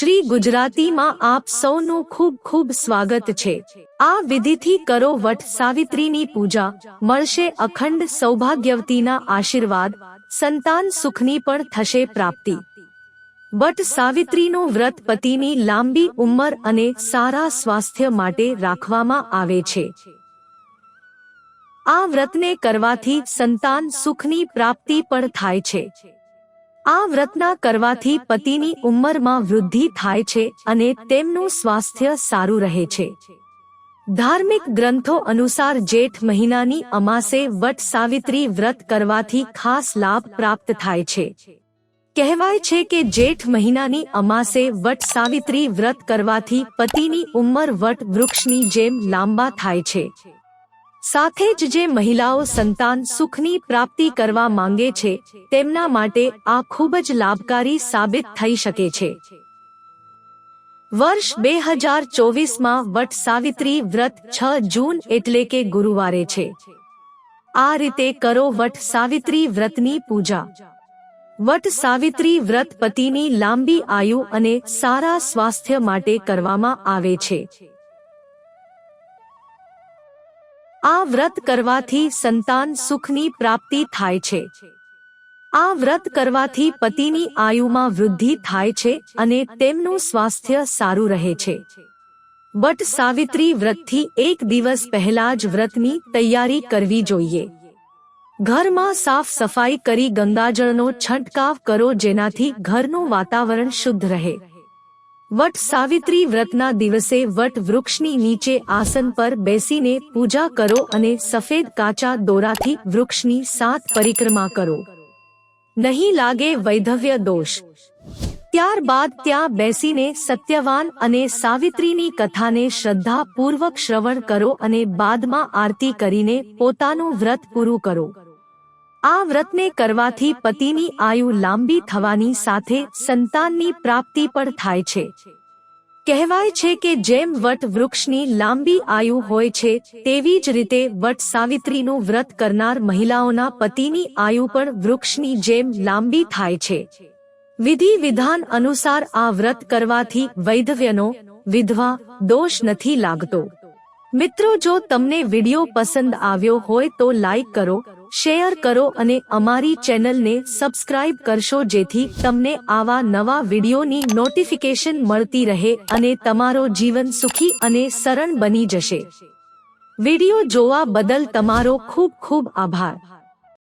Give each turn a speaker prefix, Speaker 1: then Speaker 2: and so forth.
Speaker 1: શ્રી ગુજરાતીમાં આપ સૌનું ખૂબ ખૂબ સ્વાગત છે। આ વિધિથી કરો વટ સાવિત્રીની પૂજા, મળશે અખંડ સૌભાગ્યવતીના આશીર્વાદ, સંતાન સુખની પણ થશે પ્રાપ્તિ। વટ સાવિત્રીનું વ્રત પતિની લાંબી ઉંમર અને સારા સ્વાસ્થ્ય માટે રાખવામાં આવે છે। આ વ્રતને કરવાથી સંતાન સુખની પ્રાપ્તિ પણ થાય છે। આ વ્રતના કરવાથી પતિની ઉંમરમાં વૃદ્ધિ થાય છે અને તેમનું સ્વાસ્થ્ય સારું રહે છે। ધાર્મિક ગ્રંથો અનુસાર જેઠ મહિનાની અમાસે વટ સાવિત્રી વ્રત કરવાથી ખાસ લાભ પ્રાપ્ત થાય છે। કહેવાય છે કે જેઠ મહિનાની અમાસે વટ સાવિત્રી વ્રત કરવાથી પતિની ઉંમર વટ વૃક્ષની જેમ લાંબા થાય છે। સાથે જ જે મહિલાઓ સંતાન સુખની પ્રાપ્તિ કરવા માંગે છે તેમના માટે આ ખૂબ જ લાભકારી સાબિત થઈ શકે છે। વર્ષ 2024માં વટ સાવિત્રી વ્રત 6 જૂન એટલે કે ગુરુવારે છે। આ રીતે કરો વટ સાવિત્રી વ્રતની પૂજા। વટ સાવિત્રી વ્રત પતિની લાંબી આયુ અને સારા સ્વાસ્થ્ય માટે કરવામાં આવે છે। આ વ્રત કરવાથી સંતાન સુખની પ્રાપ્તિ થાય છે। આ વ્રત કરવાથી પતિની આયુમાં વૃદ્ધિ થાય છે અને તેમનું સ્વાસ્થ્ય સારું રહે છે। વટ સાવિત્રી વ્રતથી એક દિવસ પહેલા જ વ્રતની તૈયારી કરવી જોઈએ। ઘરમાં સાફ સફાઈ કરી ગંગાજળનો છંટકાવ કરો જેનાથી ઘરનું વાતાવરણ શુદ્ધ રહે। વટ સાવિત્રી વ્રતના દિવસે વટ વૃક્ષની નીચે આસન પર બેસીને પૂજા કરો અને સફેદ કાચા દોરાથી વૃક્ષની 7 પરિક્રમા કરો। નહીં લાગે વૈધવ્ય દોષ। ત્યારબાદ ત્યાં બેસીને સત્યવાન અને સાવિત્રીની કથાને શ્રદ્ધાપૂર્વક શ્રવણ કરો અને બાદમાં આરતી કરીને પોતાનું વ્રત પૂરું કરો। આ વ્રતને કરવાથી પતિની આયુ લાંબી થવાની સાથે સંતાનની પ્રાપ્તિ પણ થાય છે। કહેવાય છે કે જેમ વટ વૃક્ષની લાંબી આયુ હોય છે તેવી જ રીતે વટ સાવિત્રીનું વ્રત કરનાર મહિલાઓના પતિની આયુ પણ વૃક્ષની જેમ લાંબી થાય છે। વિધિ વિધાન અનુસાર આ વ્રત કરવાથી વૈધવ્યનો વિધવા દોષ નથી લાગતો। મિત્રો, જો તમને વિડિયો પસંદ આવ્યો હોય તો લાઈક કરો, શેર કરો અને અમારી ચેનલને સબસ્ક્રાઇબ કરશો જેથી તમને આવા નવા વિડિયોની નોટિફિકેશન મળતી રહે અને તમારો જીવન સુખી અને સરળ બની જશે। વિડિયો જોવા બદલ તમારો ખૂબ ખૂબ આભાર।